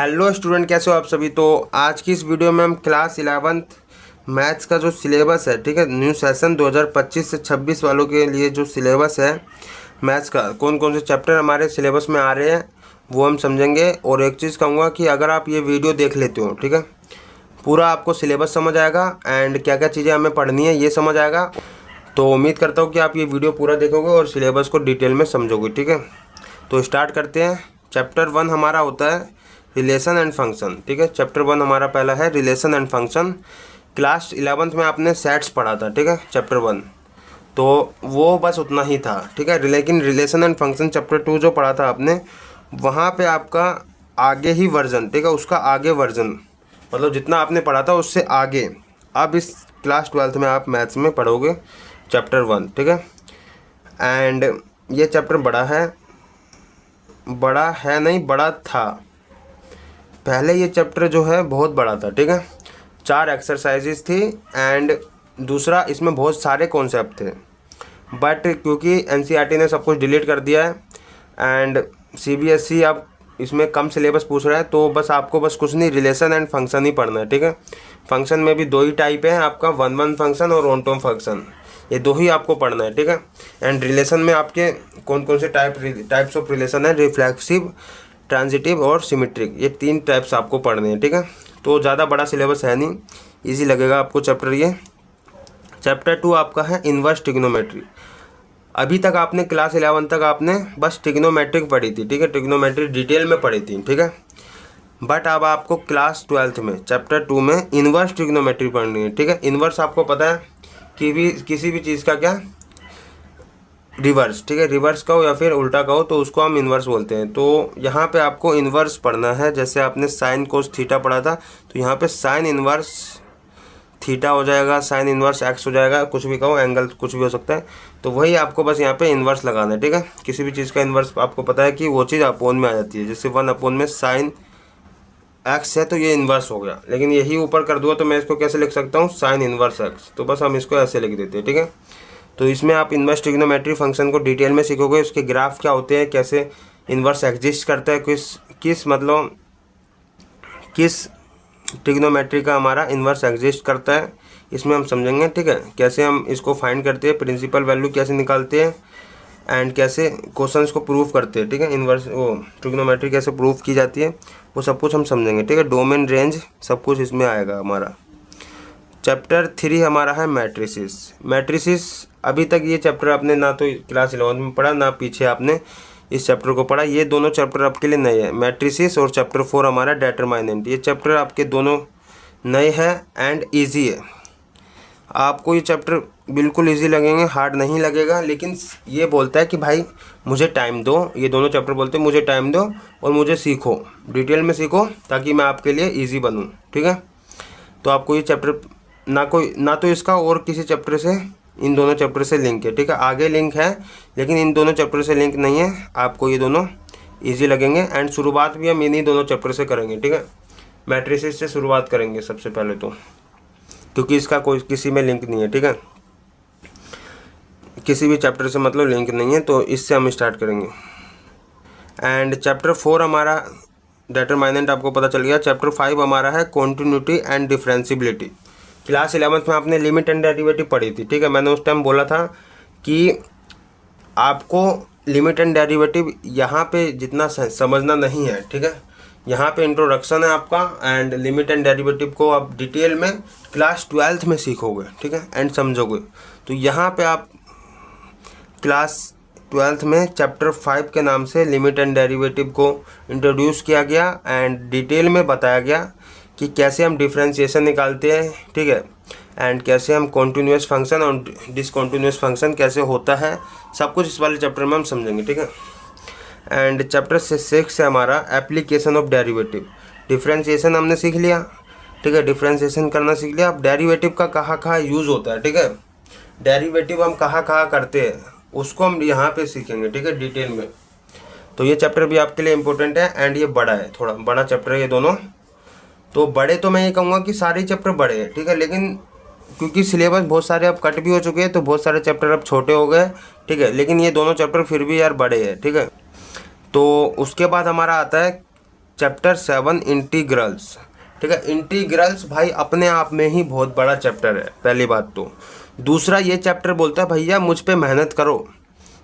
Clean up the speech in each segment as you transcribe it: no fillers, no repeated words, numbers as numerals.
Hello student, कैसे हो आप सभी। तो आज की इस वीडियो में हम क्लास 11th मैथ्स का जो सिलेबस है, ठीक है, न्यू सेशन 2025 से 26 वालों के लिए जो सिलेबस है मैथ्स का, कौन कौन से चैप्टर हमारे सिलेबस में आ रहे हैं वो हम समझेंगे। और एक चीज़ कहूँगा कि अगर आप ये वीडियो देख लेते हो, ठीक है, पूरा आपको सिलेबस समझ आएगा एंड क्या क्या चीज़ें हमें पढ़नी है ये समझ आएगा। तो उम्मीद करता हूँ कि आप ये वीडियो पूरा देखोगे और सिलेबस को डिटेल में समझोगे, ठीक है। तो स्टार्ट करते हैं। चैप्टर 1 हमारा होता है रिलेशन एंड फंक्शन, ठीक है। चैप्टर 1 हमारा पहला है relation and function. Class 11th में आपने सेट्स पढ़ा था, ठीक है, चैप्टर 1, तो वो बस उतना ही था, ठीक है। लेकिन रिलेशन एंड फंक्शन चैप्टर 2 जो पढ़ा था आपने, वहाँ पे आपका आगे ही वर्जन, ठीक है, उसका आगे वर्जन, मतलब जितना आपने पढ़ा था उससे आगे अब इस क्लास 12th में आप मैथ्स में पढ़ोगे चैप्टर 1, ठीक है। एंड ये चैप्टर बड़ा है नहीं, बड़ा था पहले। ये चैप्टर जो है बहुत बड़ा था, ठीक है। 4 एक्सरसाइजेस थी एंड दूसरा इसमें बहुत सारे कॉन्सेप्ट थे, बट क्योंकि एनसीईआरटी ने सब कुछ डिलीट कर दिया है एंड सीबीएसई अब इसमें कम सिलेबस पूछ रहा है, तो बस आपको बस कुछ नहीं, रिलेशन एंड फंक्शन ही पढ़ना है, ठीक है। फंक्शन में भी 2 ही टाइप है आपका, वन फंक्शन और ऑन टर्म फंक्शन, ये 2 ही आपको पढ़ना है, ठीक है। एंड रिलेशन में आपके कौन कौन से टाइप्स ऑफ रिलेशन है, रिफ्लेक्सिव, ट्रांजिटिव और सिमेट्रिक, ये 3 टाइप्स आपको पढ़ने हैं, ठीक है। तो ज़्यादा बड़ा सिलेबस है नहीं, इजी लगेगा आपको चैप्टर ये। चैप्टर 2 आपका है इन्वर्स ट्रिग्नोमेट्री। अभी तक आपने क्लास 11 तक आपने बस ट्रिग्नोमेट्रिक पढ़ी थी, ठीक है, ट्रिग्नोमेट्री डिटेल में पढ़ी थी, ठीक है। बट अब आपको क्लास 12th में चैप्टर 2 में इन्वर्स ट्रिग्नोमेट्री पढ़नी है, ठीक है। इन्वर्स आपको पता है कि भी किसी भी चीज़ का क्या रिवर्स, ठीक है, रिवर्स कहो या फिर उल्टा कहो तो उसको हम इन्वर्स बोलते हैं। तो यहाँ पे आपको इन्वर्स पढ़ना है। जैसे आपने साइन कोस थीटा पढ़ा था, तो यहाँ पे साइन इन्वर्स थीटा हो जाएगा, साइन इन्वर्स एक्स हो जाएगा, कुछ भी कहो, एंगल कुछ भी हो सकता है। तो वही आपको बस यहाँ पे इन्वर्स लगाना है, ठीक है। किसी भी चीज़ का इन्वर्स आपको पता है कि वो चीज़ अपोन में आ जाती है। जैसे 1 अपोन में साइन एक्स है तो ये इन्वर्स हो गया, लेकिन यही ऊपर कर दूँगा तो मैं इसको कैसे लिख सकता हूँ, साइन इन्वर्स एक्स। तो बस हम इसको ऐसे लिख देते हैं, ठीक है। तो इसमें आप इन्वर्स ट्रिग्नोमेट्री फंक्शन को डिटेल में सीखोगे, उसके ग्राफ क्या होते हैं, कैसे इन्वर्स एग्जिस्ट करता है, किस ट्रिग्नोमेट्री का हमारा इन्वर्स एग्जिस्ट करता है, इसमें हम समझेंगे, ठीक है। कैसे हम इसको फाइंड करते हैं, प्रिंसिपल वैल्यू कैसे निकालते हैं एंड कैसे क्वेश्चंस को प्रूव करते हैं, ठीक है। इन्वर्स वो ट्रिग्नोमेट्री कैसे प्रूव की जाती है वो सब कुछ हम समझेंगे, ठीक है। डोमेन, रेंज, सब कुछ इसमें आएगा हमारा। चैप्टर 3 हमारा है मैट्रिसेस। अभी तक ये चैप्टर आपने ना तो क्लास 11 में पढ़ा, ना पीछे आपने इस चैप्टर को पढ़ा। ये दोनों चैप्टर आपके लिए नए हैं, मैट्रिसेस और चैप्टर 4 हमारा डेटरमाइनेंट। ये चैप्टर आपके दोनों नए हैं एंड ईजी है। आपको ये चैप्टर बिल्कुल ईजी लगेंगे, हार्ड नहीं लगेगा। लेकिन ये बोलता है कि भाई मुझे टाइम दो, ये दोनों चैप्टर बोलते हैं मुझे टाइम दो और मुझे सीखो, डिटेल में सीखो, ताकि मैं आपके लिए ईजी बनूँ, ठीक है। तो आपको ये चैप्टर ना तो इसका और किसी चैप्टर से, इन दोनों चैप्टर से लिंक है, ठीक है। आगे लिंक है लेकिन इन दोनों चैप्टर से लिंक नहीं है। आपको ये दोनों इजी लगेंगे एंड शुरुआत भी हम इन्हीं दोनों चैप्टर से करेंगे, ठीक है। मैट्रिसेस से शुरुआत करेंगे सबसे पहले तो, क्योंकि इसका कोई किसी में लिंक नहीं है, ठीक है, किसी भी चैप्टर से मतलब लिंक नहीं है, तो इससे हम स्टार्ट करेंगे। एंड चैप्टर 4 हमारा डिटरमाइनेंट आपको पता चल गया। चैप्टर 5 हमारा है कॉन्टिन्यूटी एंड डिफरेंशिबिलिटी। क्लास 11th में आपने लिमिट एंड डेरिवेटिव पढ़ी थी, ठीक है। मैंने उस टाइम बोला था कि आपको लिमिट एंड डेरिवेटिव यहाँ पे जितना समझना नहीं है, ठीक है। यहाँ पे इंट्रोडक्शन है आपका एंड लिमिट एंड डेरिवेटिव को आप डिटेल में क्लास 12th में सीखोगे, ठीक है, एंड समझोगे। तो यहाँ पे आप क्लास 12th में चैप्टर 5 के नाम से लिमिट एंड डेरिवेटिव को इंट्रोड्यूस किया गया एंड डिटेल में बताया गया कि कैसे हम डिफरेंशिएशन निकालते हैं, ठीक है, एंड कैसे हम कॉन्टिन्यूस फंक्शन और डिसकॉन्टिन्यूस फंक्शन कैसे होता है, सब कुछ इस वाले चैप्टर में हम समझेंगे, ठीक है। एंड चैप्टर 6 है हमारा एप्लीकेशन ऑफ डेरिवेटिव। डिफरेंशिएशन हमने सीख लिया, ठीक है, डिफरेंशिएशन करना सीख लिया। अब डेरिवेटिव का कहाँ यूज़ होता है, ठीक है, डेरिवेटिव हम कहाँ करते हैं उसको हम यहाँ पे सीखेंगे, ठीक है, डिटेल में। तो ये चैप्टर भी आपके लिए इम्पोर्टेंट है एंड ये बड़ा है, थोड़ा बड़ा चैप्टर है ये दोनों। तो बड़े तो मैं ये कहूँगा कि सारे चैप्टर बड़े हैं, ठीक है, लेकिन क्योंकि सिलेबस बहुत सारे अब कट भी हो चुके हैं तो बहुत सारे चैप्टर अब छोटे हो गए, ठीक है, लेकिन ये दोनों चैप्टर फिर भी यार बड़े हैं, ठीक है। तो उसके बाद हमारा आता है चैप्टर 7 इंटीग्रल्स। ठीक है, इंटीग्रल्स भाई अपने आप में ही बहुत बड़ा चैप्टर है, पहली बात तो। दूसरा ये चैप्टर बोलता है भैया मुझ पे मेहनत करो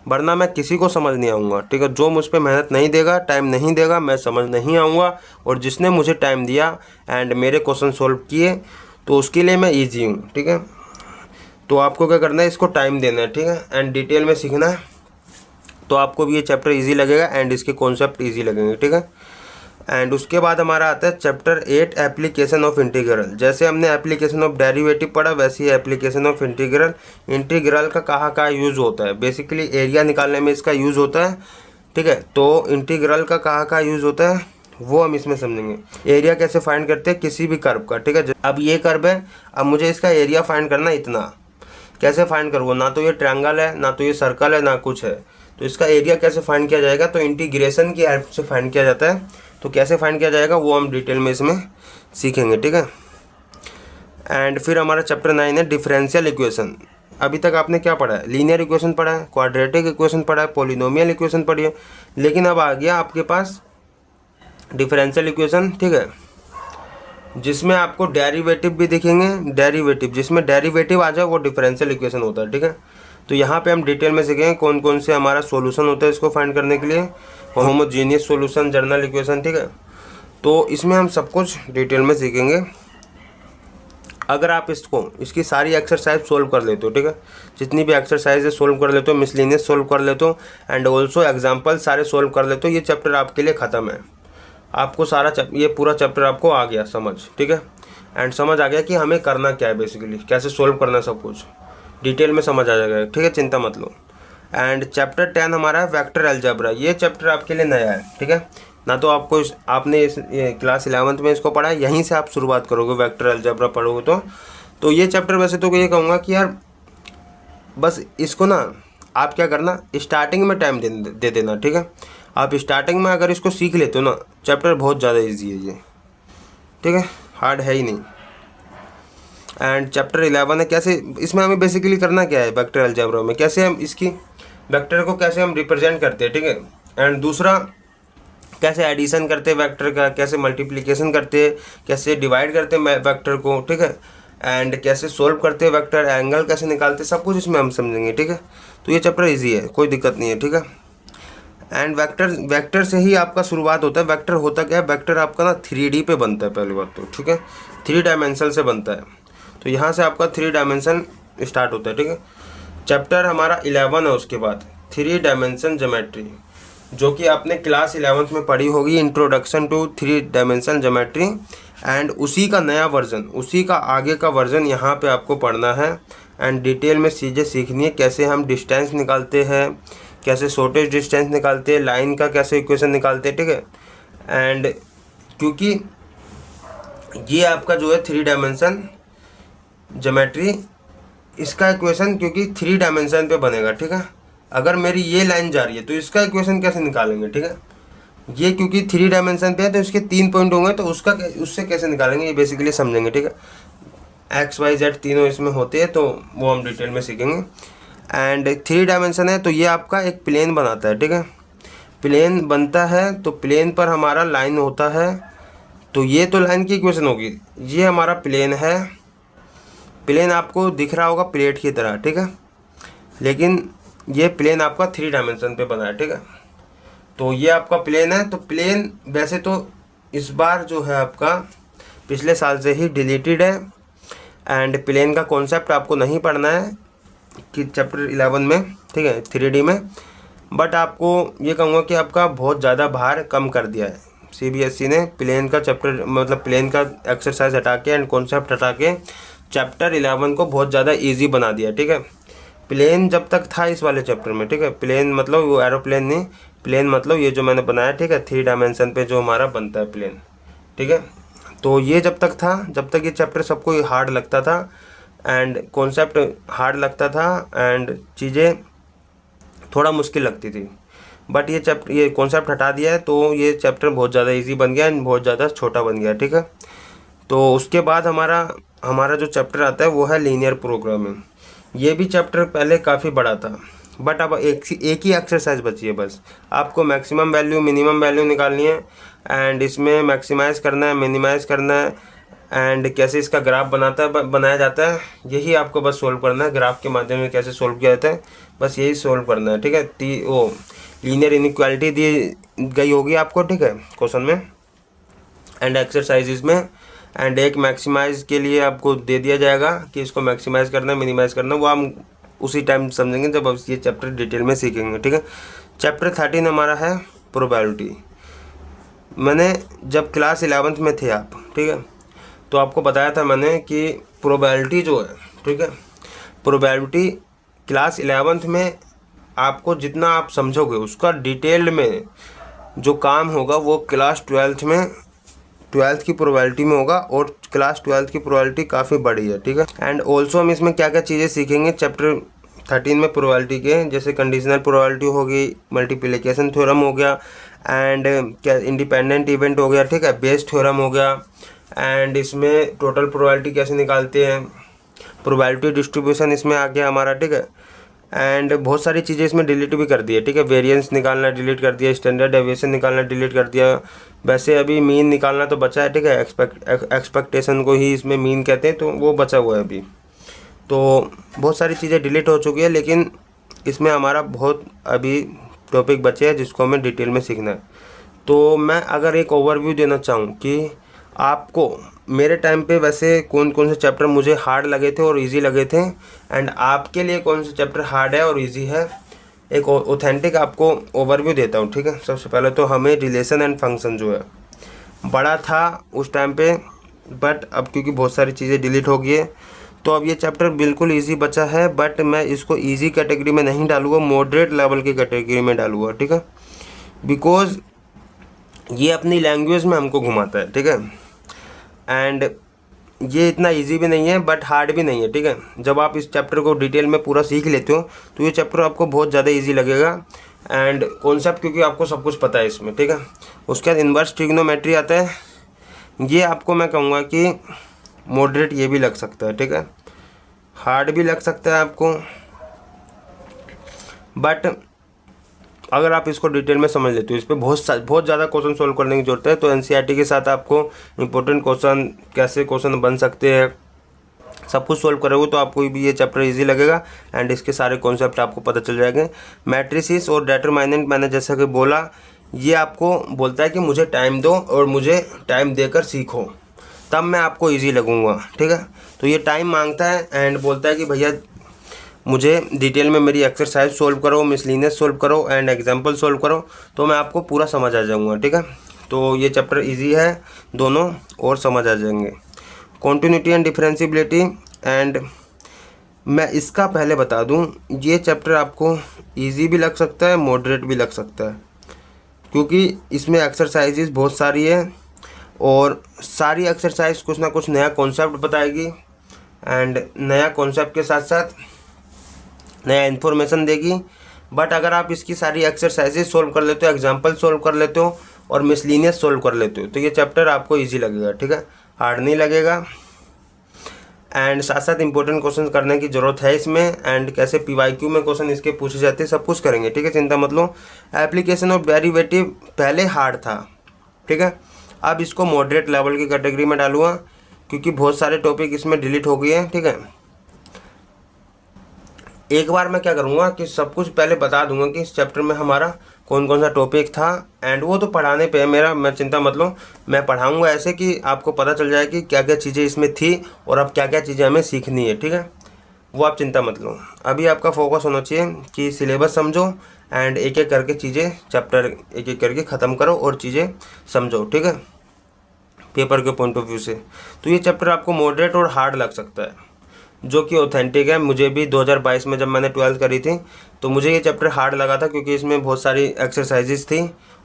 वरना मैं किसी को समझ नहीं आऊँगा। ठीक है, जो मुझ पे मेहनत नहीं देगा, टाइम नहीं देगा, मैं समझ नहीं आऊँगा। और जिसने मुझे टाइम दिया एंड मेरे क्वेश्चन सॉल्व किए तो उसके लिए मैं ईजी हूँ। ठीक है, तो आपको क्या करना है, इसको टाइम देना है। ठीक है, एंड डिटेल में सीखना है तो आपको भी ये चैप्टर ईजी लगेगा एंड इसके कॉन्सेप्ट ईजी लगेंगे। ठीक है, एंड उसके बाद हमारा आता है चैप्टर 8 एप्लीकेशन ऑफ इंटीग्रल। जैसे हमने एप्लीकेशन ऑफ डेरिवेटिव पढ़ा वैसे ही एप्लीकेशन ऑफ इंटीग्रल। इंटीग्रल का कहाँ यूज़ होता है, बेसिकली एरिया निकालने में इसका यूज़ होता है। ठीक है, तो इंटीग्रल का कहाँ यूज़ होता है वो हम इसमें समझेंगे। एरिया कैसे फाइंड करते हैं किसी भी कर्व का। ठीक है, अब ये कर्व है, अब मुझे इसका एरिया फाइंड करना इतना, कैसे फाइंड करूँ, ना तो ये ट्रायंगल है ना तो ये सर्कल है ना कुछ है, तो इसका एरिया कैसे फाइंड किया जाएगा, तो इंटीग्रेशन की हेल्प से फाइंड किया जाता है। तो कैसे फाइंड किया जाएगा वो हम डिटेल में इसमें सीखेंगे। ठीक है, एंड फिर हमारा चैप्टर 9 है डिफरेंशियल इक्वेशन। अभी तक आपने क्या पढ़ा है, लीनियर इक्वेशन पढ़ा है, क्वाड्रेटिक इक्वेशन पढ़ा है, पॉलिनोमियल इक्वेशन पढ़ी है, लेकिन अब आ गया आपके पास डिफरेंशियल इक्वेशन। ठीक है, जिसमें आपको डेरिवेटिव भी दिखेंगे, डेरिवेटिव जिसमें डेरिवेटिव आ जाए वो डिफरेंशियल इक्वेशन होता है। ठीक है, तो यहाँ पे हम डिटेल में सीखेंगे कौन कौन से हमारा सॉल्यूशन होता है इसको फाइंड करने के लिए, होमोजीनियस सॉल्यूशन, जर्नल इक्वेशन। ठीक है, तो इसमें हम सब कुछ डिटेल में सीखेंगे। अगर आप इसकी सारी एक्सरसाइज सोल्व कर लेते हो, ठीक है, जितनी भी एक्सरसाइज है सोल्व कर लेते हो, मिसलिनियस सोल्व कर लेते हो एंड ऑल्सो एग्जाम्पल सारे सोल्व कर लेते हो, ये चैप्टर आपके लिए ख़त्म है। आपको सारा ये पूरा चैप्टर आपको आ गया समझ। ठीक है, एंड समझ आ गया कि हमें करना क्या है, बेसिकली कैसे सोल्व करना, सब कुछ डिटेल में समझ आ जाएगा। ठीक है, चिंता मत लो। एंड चैप्टर 10 हमारा है वेक्टर अलजेब्रा। ये चैप्टर आपके लिए नया है। ठीक है, ना तो आपको आपने क्लास 11th में इसको पढ़ा है, यहीं से आप शुरुआत करोगे वेक्टर अलजेब्रा पढ़ोगे तो ये चैप्टर वैसे तो ये कहूँगा कि यार बस इसको ना आप क्या करना, स्टार्टिंग में टाइम दे देना। ठीक है, आप स्टार्टिंग में अगर इसको सीख लेते हो ना, चैप्टर बहुत ज़्यादा ईजी है ये। ठीक है, हार्ड है ही नहीं। एंड चैप्टर 11 है कैसे, इसमें हमें बेसिकली करना क्या है वेक्टर अलजेब्रा में, कैसे हम इसकी वेक्टर को कैसे हम रिप्रेजेंट करते हैं। ठीक है, एंड दूसरा कैसे एडिशन करते हैं वेक्टर का, कैसे मल्टीप्लिकेशन करते हैं, कैसे डिवाइड करते हैं वेक्टर को। ठीक है, एंड कैसे सोल्व करते हैं वेक्टर, एंगल कैसे निकालते हैं, सब कुछ इसमें हम समझेंगे। ठीक है, तो ये चैप्टर इजी है, कोई दिक्कत नहीं है। ठीक है, एंड वेक्टर से ही आपका शुरुआत होता है। वेक्टर होता क्या है, वेक्टर आपका ना 3D पे बनता है पहली बात तो। ठीक है, 3 डायमेंशन से बनता है, तो यहाँ से आपका 3 डायमेंशन स्टार्ट होता है। ठीक है, चैप्टर हमारा 11 है उसके बाद 3 डायमेंशन ज्योमेट्री, जो कि आपने क्लास 11th में पढ़ी होगी, introduction to 3 dimension geometry. And उसी का नया वर्जन, उसी का आगे का वर्जन यहाँ पे आपको पढ़ना है एंड डिटेल में चीज़ें सीखनी है, कैसे हम डिस्टेंस निकालते हैं, कैसे शॉर्टेज डिस्टेंस निकालते हैं, लाइन का कैसे इक्वेशन निकालते हैं। ठीक है, एंड क्योंकि ये आपका जो है 3 डायमेंशन ज्योमेट्री, इसका इक्वेशन क्योंकि 3 डायमेंशन पे बनेगा। ठीक है, अगर मेरी ये लाइन जा रही है तो इसका इक्वेशन कैसे निकालेंगे। ठीक है, ये क्योंकि 3 डायमेंशन पे है तो इसके 3 पॉइंट होंगे, तो उससे कैसे निकालेंगे ये बेसिकली समझेंगे। ठीक है, एक्स वाई जेड तीनों इसमें होते हैं तो वो हम डिटेल में सीखेंगे। एंड 3 डायमेंशन है तो ये आपका एक प्लेन बनाता है। ठीक है, प्लेन बनता है तो प्लेन पर हमारा लाइन होता है, तो ये तो लाइन की इक्वेशन होगी। ये हमारा प्लेन है, प्लेन आपको दिख रहा होगा प्लेट की तरह। ठीक है, लेकिन ये प्लेन आपका 3 डायमेंशन पे बना है। ठीक है, तो ये आपका प्लेन है, तो प्लेन वैसे तो इस बार जो है आपका पिछले साल से ही डिलीटेड है एंड प्लेन का कॉन्सेप्ट आपको नहीं पढ़ना है कि चैप्टर 11 में। ठीक है, 3D में, बट आपको ये कहूँगा कि आपका बहुत ज़्यादा भार कम कर दिया है CBSE ने। प्लेन का चैप्टर मतलब प्लेन का एक्सरसाइज हटा के एंड कॉन्सेप्ट हटा के चैप्टर 11 को बहुत ज़्यादा ईजी बना दिया। ठीक है, प्लेन जब तक था इस वाले चैप्टर में, ठीक है, प्लेन मतलब वो एरोप्लेन नहीं, प्लेन मतलब ये जो मैंने बनाया। ठीक है, 3 डायमेंशन पे जो हमारा बनता है प्लेन। ठीक है, तो ये जब तक था, जब तक ये चैप्टर सबको हार्ड लगता था एंड कॉन्सेप्ट हार्ड लगता था एंड चीज़ें थोड़ा मुश्किल लगती थी, बट ये कॉन्सेप्ट हटा दिया है तो ये चैप्टर बहुत ज़्यादा ईजी बन गया एंड बहुत ज़्यादा छोटा बन गया। ठीक है, तो उसके बाद हमारा जो चैप्टर आता है वो है लीनियर प्रोग्रामिंग। ये भी चैप्टर पहले काफ़ी बड़ा था, बट अब एक ही एक्सरसाइज बची है बस। आपको मैक्सिमम वैल्यू मिनिमम वैल्यू निकालनी है एंड इसमें मैक्सिमाइज़ करना है, मिनिमाइज़ करना है, एंड कैसे इसका ग्राफ बनाया जाता है, यही आपको बस सोल्व करना है। ग्राफ के माध्यम से कैसे सोल्व किया जाता है, बस यही सोल्व करना है, ठीक है। वो लीनियर इनइक्वालिटी दी गई होगी आपको, ठीक है, क्वेश्चन में एंड एक्सरसाइजेज में, एंड एक मैक्सिमाइज़ के लिए आपको दे दिया जाएगा कि इसको मैक्सिमाइज़ करना है, मिनिमाइज़ करना है। वो हम उसी टाइम समझेंगे जब अब ये चैप्टर डिटेल में सीखेंगे, ठीक है। चैप्टर 13 हमारा है प्रोबेबिलिटी। मैंने जब क्लास 11th में थे आप, ठीक है, तो आपको बताया था मैंने कि प्रोबेबिलिटी जो है, ठीक है, प्रोबेबिलिटी क्लास 11th में आपको जितना आप समझोगे उसका डिटेल में जो काम होगा वो क्लास 12th की प्रोबेबिलिटी में होगा, और क्लास 12th की प्रोबेबिलिटी काफ़ी बड़ी है, ठीक है। एंड ऑल्सो हम इसमें क्या क्या चीज़ें सीखेंगे चैप्टर 13 में प्रोबेबिलिटी के, जैसे कंडीशनल प्रोबेबिलिटी होगी, मल्टीप्लिकेशन थ्योरम हो गया, एंड क्या इंडिपेंडेंट इवेंट हो गया, ठीक है, बेस थ्योरम हो गया, एंड इसमें टोटल प्रोबेबिलिटी कैसे निकालते हैं, प्रोबेबिलिटी डिस्ट्रीब्यूशन इसमें आ गया हमारा, ठीक है। एंड बहुत सारी चीज़ें इसमें डिलीट भी कर दी है, ठीक है, वेरिएंस निकालना डिलीट कर दिया, स्टैंडर्ड डेविएशन निकालना डिलीट कर दिया। वैसे अभी मीन निकालना तो बचा है, ठीक है, एक्सपेक्टेशन को ही इसमें मीन कहते हैं, तो वो बचा हुआ है अभी। तो बहुत सारी चीज़ें डिलीट हो चुकी है, लेकिन इसमें हमारा बहुत अभी टॉपिक बचे हैं जिसको हमें डिटेल में सीखना है। तो मैं अगर एक ओवरव्यू देना चाहूँ कि आपको मेरे टाइम पे वैसे कौन कौन से चैप्टर मुझे हार्ड लगे थे और इजी लगे थे, एंड आपके लिए कौन से चैप्टर हार्ड है और इजी है, एक ऑथेंटिक आपको ओवरव्यू देता हूँ, ठीक है। सबसे पहले तो हमें रिलेशन एंड फंक्शन जो है बड़ा था उस टाइम पे, बट अब क्योंकि बहुत सारी चीज़ें डिलीट हो गई है, तो अब ये चैप्टर बिल्कुल इजी बचा है, बट मैं इसको इजी कैटेगरी में नहीं डालूँगा, मॉडरेट लेवल की कैटेगरी में डालूँगा, ठीक है, बिकॉज ये अपनी लैंग्वेज में हमको घुमाता है, ठीक है। एंड ये इतना इजी भी नहीं है बट हार्ड भी नहीं है, ठीक है। जब आप इस चैप्टर को डिटेल में पूरा सीख लेते हो तो ये चैप्टर आपको बहुत ज़्यादा इजी लगेगा, एंड कॉन्सेप्ट क्योंकि आपको सब कुछ पता है इसमें, ठीक है। उसके बाद इन्वर्स ट्रिग्नोमेट्री आता है, ये आपको मैं कहूँगा कि मॉडरेट ये भी लग सकता है, ठीक है, हार्ड भी लग सकता है आपको, बट अगर आप इसको डिटेल में समझ लेते हो, इस पर बहुत ज़्यादा क्वेश्चन सोल्व करने की जरूरत है। तो एनसीईआरटी के साथ आपको इंपॉर्टेंट क्वेश्चन, कैसे क्वेश्चन बन सकते हैं, सब कुछ सोल्व करोगे तो आपको भी ये चैप्टर इजी लगेगा, एंड इसके सारे कॉन्सेप्ट आपको पता चल जाएंगे। मैट्रिसेस और डिटरमिनेंट मैंने जैसा कि बोला, ये आपको बोलता है कि मुझे टाइम दो और मुझे टाइम देकर सीखो, तब मैं आपको ईजी लगूँगा, ठीक है। तो ये टाइम मांगता है एंड बोलता है कि भैया मुझे डिटेल में मेरी एक्सरसाइज सोल्व करो, मिसलिनियस सोल्व करो, एंड एग्जाम्पल सोल्व करो, तो मैं आपको पूरा समझ आ जाऊँगा, ठीक है। तो ये चैप्टर इजी है दोनों, और समझ आ जाएंगे। कॉन्टिन्यूटी एंड डिफरेंशिएबिलिटी, एंड मैं इसका पहले बता दूं, ये चैप्टर आपको इजी भी लग सकता है, मॉडरेट भी लग सकता है, क्योंकि इसमें एक्सरसाइजेज बहुत सारी है, और सारी एक्सरसाइज कुछ ना कुछ नया कॉन्सेप्ट बताएगी, एंड नया कॉन्सेप्ट के साथ साथ नया इन्फॉर्मेशन देगी। बट अगर आप इसकी सारी एक्सरसाइजेज सोल्व कर लेते हो, एग्जाम्पल सोल्व कर लेते हो, और मिसलिनियस सोल्व कर लेते हो, तो ये चैप्टर आपको इजी लगेगा, ठीक है, हार्ड नहीं लगेगा। एंड साथ साथ इंपॉर्टेंट क्वेश्चन करने की ज़रूरत है इसमें, एंड कैसे पीवाईक्यू में क्वेश्चन इसके पूछे जाते हैं, सब कुछ करेंगे, ठीक है, चिंता मत लो। एप्लीकेशन ऑफ डेरिवेटिव पहले हार्ड था, ठीक है, अब इसको मॉडरेट लेवल की कैटेगरी में डालूंगा, क्योंकि बहुत सारे टॉपिक इसमें डिलीट हो गए हैं, ठीक है। एक बार मैं क्या करूँगा कि सब कुछ पहले बता दूंगा कि इस चैप्टर में हमारा कौन कौन सा टॉपिक था, एंड वो तो पढ़ाने पे है मेरा, मैं चिंता मत लो, मैं पढ़ाऊँगा ऐसे कि आपको पता चल जाए कि क्या क्या चीज़ें इसमें थी और अब क्या क्या चीज़ें हमें सीखनी है, ठीक है, वो आप चिंता मत लो। अभी आपका फोकस होना चाहिए कि सिलेबस समझो, एंड एक एक करके चीज़ें, चैप्टर एक एक करके ख़त्म करो और चीज़ें समझो, ठीक है, पेपर के पॉइंट ऑफ व्यू से। तो ये चैप्टर आपको मॉडरेट और हार्ड लग सकता है, जो कि ऑथेंटिक है। मुझे भी 2022 में जब मैंने 12th करी थी तो मुझे ये चैप्टर हार्ड लगा था, क्योंकि इसमें बहुत सारी एक्सरसाइजेज थी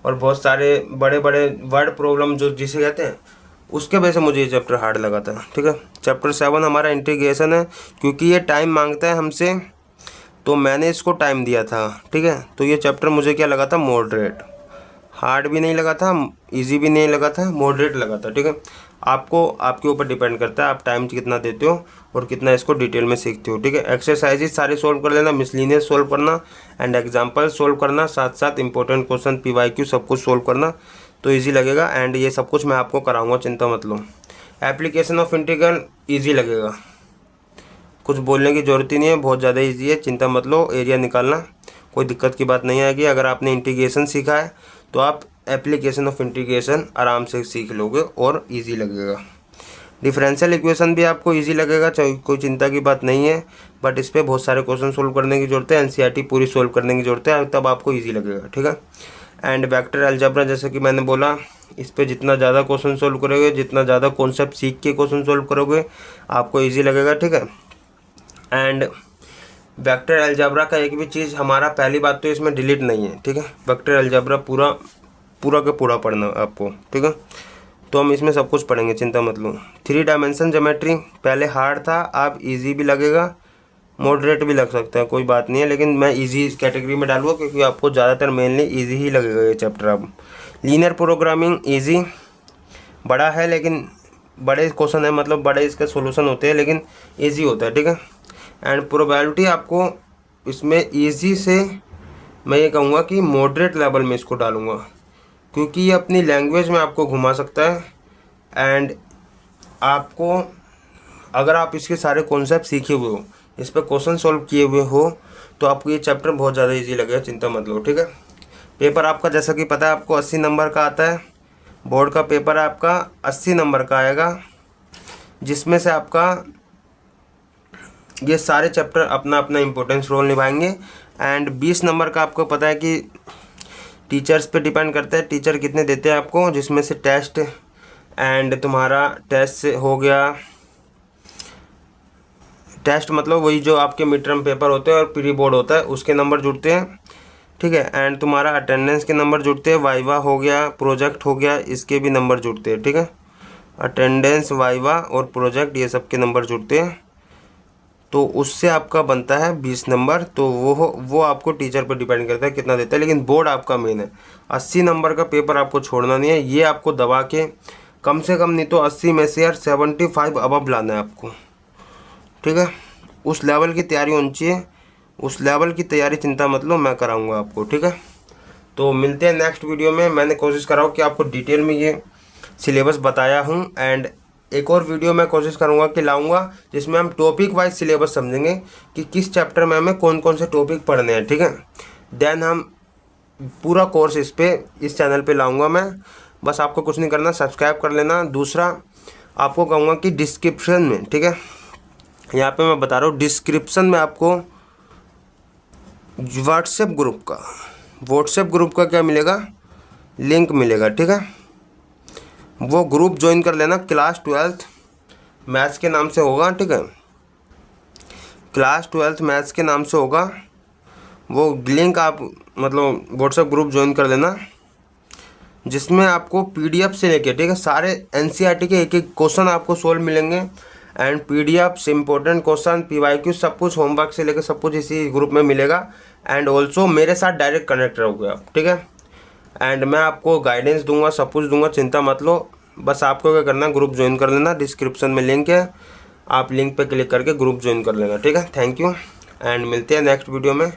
और बहुत सारे बड़े बड़े वर्ड प्रॉब्लम जो जिसे कहते हैं, उसके वजह से मुझे ये चैप्टर हार्ड लगा था, ठीक है। चैप्टर 7 हमारा इंटीग्रेशन है, क्योंकि ये टाइम मांगता है हमसे, तो मैंने इसको टाइम दिया था, ठीक है। तो ये चैप्टर मुझे क्या लगा था, मॉडरेट, हार्ड भी नहीं लगा था, इजी भी नहीं लगा था, मॉडरेट लगा था, ठीक है। आपको आपके ऊपर डिपेंड करता है आप टाइम कितना देते हो और कितना इसको डिटेल में सीखते हो, ठीक है। एक्सरसाइजेज सारे सोल्व कर लेना, मिसलिनियस सोल्व करना, एंड एग्जाम्पल सोल्व करना, साथ साथ इंपॉर्टेंट क्वेश्चन, पीवाईक्यू सब कुछ सोल्व करना, तो इजी लगेगा। एंड ये सब कुछ मैं आपको कराऊंगा, चिंता मत लो। एप्लीकेशन ऑफ इंटीग्रल इजी लगेगा, कुछ बोलने की ज़रूरत ही नहीं है, बहुत ज़्यादा इजी है, चिंता मत लो। एरिया निकालना कोई दिक्कत की बात नहीं आएगी। अगर आपने इंटीग्रेशन सीखा है तो आप एप्लीकेशन ऑफ इंटीग्रेशन आराम से सीख लोगे और इजी लगेगा। डिफरेंशियल इक्वेशन भी आपको इजी लगेगा, कोई चिंता की बात नहीं है, बट इस पर बहुत सारे क्वेश्चन सोल्व करने की ज़रूरत है, एनसीईआरटी पूरी सोल्व करने की ज़रूरत है, तब आपको ईजी लगेगा, ठीक है। एंड वेक्टर अलजेब्रा, जैसे कि मैंने बोला, इस पर जितना ज़्यादा क्वेश्चन सोल्व करोगे, जितना ज़्यादा कॉन्सेप्ट सीख के क्वेश्चन सोल्व करोगे, आपको ईजी लगेगा, ठीक है। एंड वेक्टर अलजेब्रा का एक भी चीज़ हमारा, पहली बात तो इसमें डिलीट नहीं है, ठीक है। वेक्टर अलजेब्रा पूरा का पूरा पढ़ना आपको, ठीक है। तो हम इसमें सब कुछ पढ़ेंगे, चिंता मत लो। 3 डायमेंशन ज्योमेट्री पहले हार्ड था, अब इजी भी लगेगा, मॉडरेट भी लग सकता है, कोई बात नहीं है, लेकिन मैं इजी कैटेगरी में डालूंगा क्योंकि आपको ज़्यादातर मेनली इजी ही लगेगा ये चैप्टर। अब लीनियर प्रोग्रामिंग इजी, बड़ा है लेकिन बड़े क्वेश्चन है, मतलब बड़े इसके सॉल्यूशन होते हैं लेकिन इजी होता है, ठीक है। एंड प्रोबेबिलिटी आपको इसमें इजी से मैं ये कहूँगा कि मॉडरेट लेवल में इसको डालूँगा, क्योंकि ये अपनी लैंग्वेज में आपको घुमा सकता है। एंड आपको, अगर आप इसके सारे कॉन्सेप्ट सीखे हुए हो, इस पर क्वेश्चन सॉल्व किए हुए हो, तो आपको ये चैप्टर बहुत ज़्यादा इजी लगेगा, चिंता मत लो, ठीक है। पेपर आपका जैसा कि पता है आपको 80 नंबर का आता है, बोर्ड का पेपर आपका 80 नंबर का आएगा, जिसमें से आपका ये सारे चैप्टर अपना अपना इम्पोर्टेंस रोल निभाएंगे। एंड 20 नंबर का आपको पता है कि टीचर्स पे डिपेंड करता है, टीचर कितने देते हैं आपको, जिसमें से टेस्ट एंड तुम्हारा टेस्ट से हो गया, टेस्ट मतलब वही जो आपके मिड टर्म पेपर होते हैं और प्री बोर्ड होता है, उसके नंबर जुड़ते हैं, ठीक है। एंड तुम्हारा अटेंडेंस के नंबर जुड़ते हैं, वाइवा हो गया, प्रोजेक्ट हो गया, इसके भी नंबर जुड़ते हैं, ठीक है। अटेंडेंस, वाइवा और प्रोजेक्ट, ये सब के नंबर जुड़ते हैं, तो उससे आपका बनता है 20 नंबर। तो वो आपको टीचर पर डिपेंड करता है कितना देता है, लेकिन बोर्ड आपका मेन है। 80 नंबर का पेपर आपको छोड़ना नहीं है, ये आपको दबा के कम से कम नहीं तो 80 में से यार 75 अबव लाना है आपको, ठीक है। उस लेवल की तैयारी होनी चाहिए, उस लेवल की तैयारी चिंता मत लो, मैं कराऊंगा आपको, ठीक है। तो मिलते हैं नेक्स्ट वीडियो में। मैंने कोशिश करा कि आपको डिटेल में ये सिलेबस बताया हूँ। एंड एक और वीडियो मैं कोशिश करूँगा कि लाऊंगा जिसमें हम टॉपिक वाइज सिलेबस समझेंगे कि किस चैप्टर में हमें कौन कौन से टॉपिक पढ़ने हैं, ठीक है। देन हम पूरा कोर्स इस चैनल पे लाऊंगा मैं। बस आपको कुछ नहीं करना, सब्सक्राइब कर लेना। दूसरा आपको कहूँगा कि डिस्क्रिप्शन में, ठीक है, यहाँ पे मैं बता रहा हूँ, डिस्क्रिप्शन में आपको व्हाट्सएप ग्रुप का क्या मिलेगा, लिंक मिलेगा, ठीक है। वो ग्रुप ज्वाइन कर लेना, क्लास 12th मैथ्स के नाम से होगा, ठीक है। क्लास 12th मैथ्स के नाम से होगा वो लिंक, आप मतलब व्हाट्सएप ग्रुप ज्वाइन कर लेना, जिसमें आपको PDF से लेके, ठीक है, सारे एनसीईआरटी के एक एक क्वेश्चन आपको सोल्व मिलेंगे। एंड PDF से इम्पोर्टेंट क्वेश्चन, PYQ, सब कुछ होमवर्क से लेकर सब कुछ इसी ग्रुप में मिलेगा। एंड ऑल्सो मेरे साथ डायरेक्ट कनेक्ट रहोगे आप, ठीक है। एंड मैं आपको गाइडेंस दूंगा, सब कुछ दूंगा, चिंता मत लो। बस आपको क्या करना है, ग्रुप ज्वाइन कर लेना, डिस्क्रिप्शन में लिंक है, आप लिंक पे क्लिक करके ग्रुप ज्वाइन कर लेना, ठीक है। थैंक यू एंड मिलते हैं नेक्स्ट वीडियो में।